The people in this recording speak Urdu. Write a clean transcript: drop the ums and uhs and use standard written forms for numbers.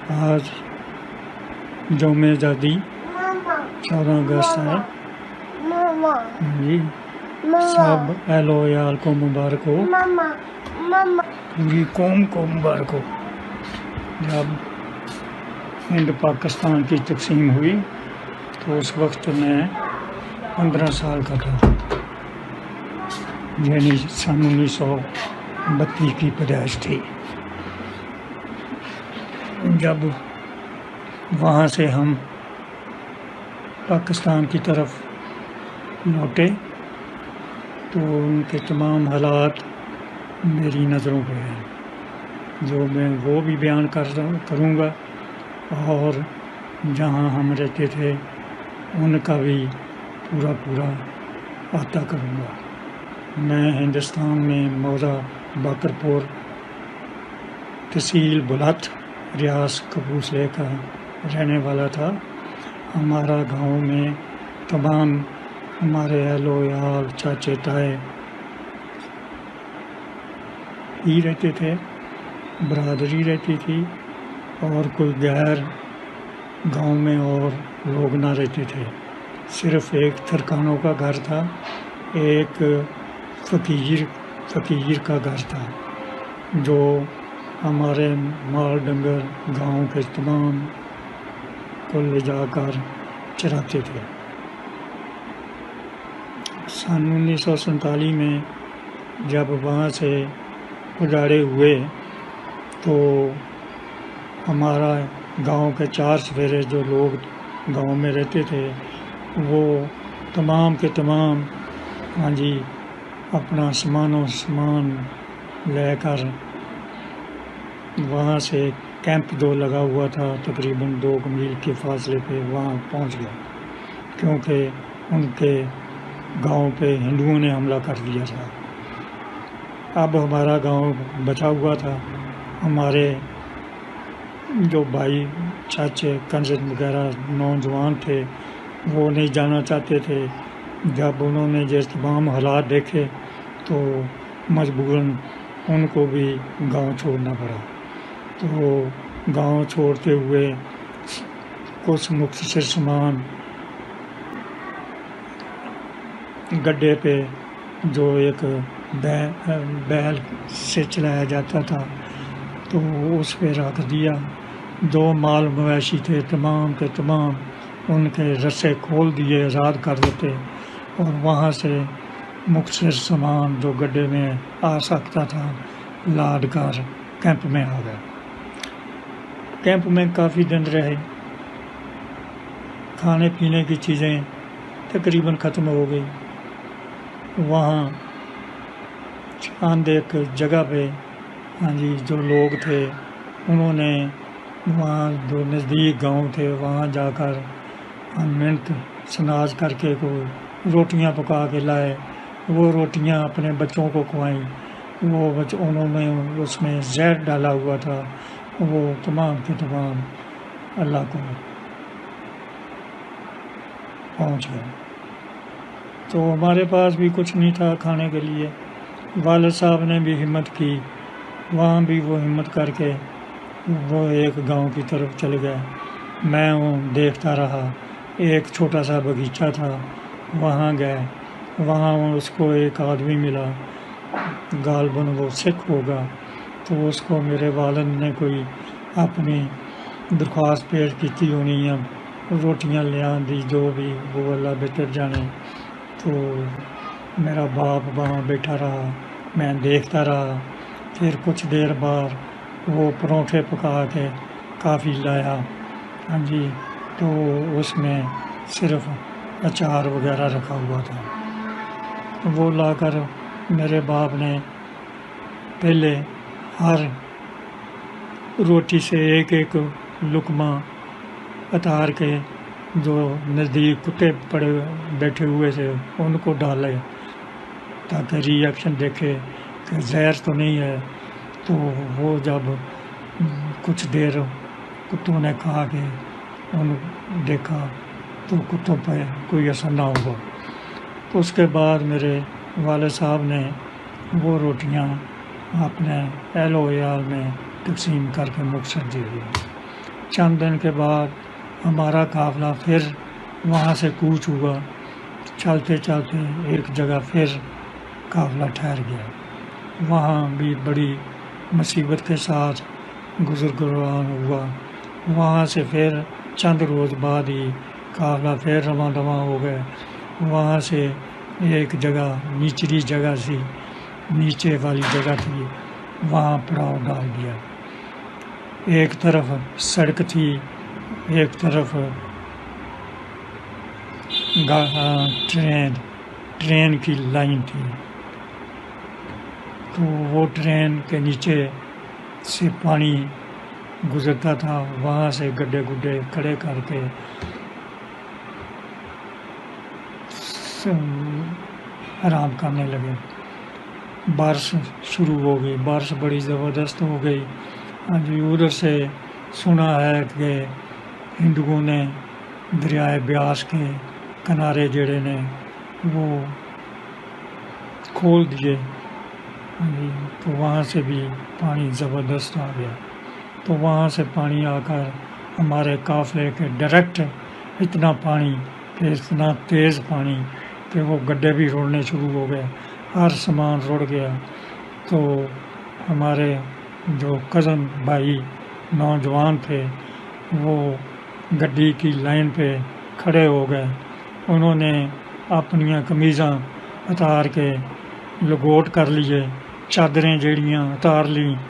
آج یوم آزادی 14 اگست ہے جی، سب اہل و عیال کو مبارک ہو، پوری قوم کو مبارک ہو۔ جب ہند پاکستان کی تقسیم ہوئی تو اس وقت میں 15 سال کا تھا، یعنی سن 1932 کی پیدائش تھی۔ جب وہاں سے ہم پاکستان کی طرف لوٹے تو ان کے تمام حالات میری نظروں پہ ہیں، جو میں وہ بھی بیان کروں گا، اور جہاں ہم رہتے تھے ان کا بھی پورا احاطہ کروں گا۔ میں ہندوستان میں موضع باکرپور، تحصیل بلات، ریاست کپورتھلے کا رہنے والا تھا۔ ہمارا گاؤں میں تمام ہمارے اہل و عیال، چاچے تائے ہی رہتے تھے، برادری رہتی تھی، اور کوئی غیر گاؤں میں اور لوگ نہ رہتے تھے۔ صرف ایک ترکانوں کا گھر تھا، ایک فقیر کا گھر تھا، جو ہمارے مال ڈنگر گاؤں کے تمام کو لے جا کر چراتے تھے۔ سن 1947 میں جب وہاں سے اجاڑے ہوئے تو ہمارا گاؤں کے 4 سپیرے جو لوگ گاؤں میں رہتے تھے وہ تمام کے تمام اپنا سامان لے کر وہاں سے کیمپ 2 لگا ہوا تھا، تقریباً 2 میل کے فاصلے پہ وہاں پہنچ گئے، کیونکہ ان کے گاؤں پہ ہندوؤں نے حملہ کر دیا تھا۔ اب ہمارا گاؤں بچا ہوا تھا، ہمارے جو بھائی، چاچے، کنزن وغیرہ نوجوان تھے وہ نہیں جانا چاہتے تھے۔ جب انہوں نے جس تمام حالات دیکھے تو مجبوراً ان کو بھی گاؤں چھوڑنا پڑا۔ تو گاؤں چھوڑتے ہوئے کچھ مختصر سامان گڈے پہ، جو ایک بیل سے چلایا جاتا تھا، تو اس پہ رکھ دیا۔ جو مال مویشی تھے تمام کے تمام ان کے رسے کھول دیے، آزاد کر دیتے، اور وہاں سے مختصر سامان جو گڈے میں آ سکتا تھا لاد کر کیمپ میں آ گئے۔ کیمپ میں کافی دن رہے، کھانے پینے کی چیزیں تقریباً ختم ہو گئی۔ وہاں چاند ایک جگہ پہ جو لوگ تھے انہوں نے وہاں جو نزدیک گاؤں تھے وہاں جا کر محنت سناز کر کے کوئی روٹیاں پکا کے لائے، وہ روٹیاں اپنے بچوں کو کھوائیں، وہ انہوں نے اس میں زہر ڈالا ہوا تھا، وہ تمام کے تمام اللہ کو پہنچ گئے۔ تو ہمارے پاس بھی کچھ نہیں تھا کھانے کے لیے۔ والد صاحب نے بھی ہمت کی، وہاں بھی وہ ہمت کر کے وہ ایک گاؤں کی طرف چلے گئے۔ میں دیکھتا رہا، ایک چھوٹا سا باغیچہ تھا، وہاں گئے، وہاں اس کو ایک آدمی ملا، غالباً وہ سکھ ہوگا، تو اس کو میرے والد نے کوئی اپنی درخواست پیش کی ہونی، روٹیاں لے آندی، جو بھی وہ اللہ بہتر جانے۔ تو میرا باپ وہاں بیٹھا رہا، میں دیکھتا رہا۔ پھر کچھ دیر بعد وہ پروٹھے پکا کے کافی لایا، تو اس میں صرف اچار وغیرہ رکھا ہوا تھا۔ وہ لا کر میرے باپ نے پہلے ہر روٹی سے ایک ایک لقمہ اتار کے جو نزدیک کتے پڑے بیٹھے ہوئے تھے ان کو ڈالے، تاکہ ری ایکشن دیکھے کہ زہر تو نہیں ہے۔ تو وہ جب کچھ دیر کتوں نے کھا کے دیکھا تو کتوں پہ کوئی اثر نہ ہوا۔ تو اس کے بعد میرے والد صاحب نے وہ روٹیاں اپنے اہل و عیال میں تقسیم کر کے مختصر دے دی۔ چند دن کے بعد ہمارا قافلہ پھر وہاں سے کوچ ہوا، چلتے چلتے ایک جگہ پھر قافلہ ٹھہر گیا، وہاں بھی بڑی مصیبت کے ساتھ گزرگان ہوا۔ وہاں سے پھر چند روز بعد ہی قافلہ پھر رواں دواں ہو گئے۔ وہاں سے ایک جگہ نیچلی جگہ سی، نیچے والی جگہ تھی، وہاں پڑاؤ ڈال دیا۔ ایک طرف سڑک تھی، ایک طرف ٹرین کی لائن تھی، تو وہ ٹرین کے نیچے سے پانی گزرتا تھا، وہاں سے گڈھے گڈھے کھڑے کر کے آرام کرنے لگے۔ بارش شروع ہو گئی، بارش بڑی زبردست ہو گئی۔ ادھر سے سنا ہے کہ ہندوؤں نے دریائے بیاس کے کنارے جڑے نے وہ کھول دیے، تو وہاں سے بھی پانی زبردست آ گیا۔ تو وہاں سے پانی آ کر ہمارے قافلے کے ڈائریکٹ اتنا پانی کہ اتنا تیز پانی کہ وہ گڈھے بھی رڑنے شروع ہو گئے، ہر سامان رڑ گیا۔ تو ہمارے جو کزن بھائی نوجوان تھے وہ گڈی کی لائن پہ کھڑے ہو گئے، انہوں نے اپنی قمیضاں اتار کے لگوٹ کر لیے، چادریں جڑیاں اتار لیں۔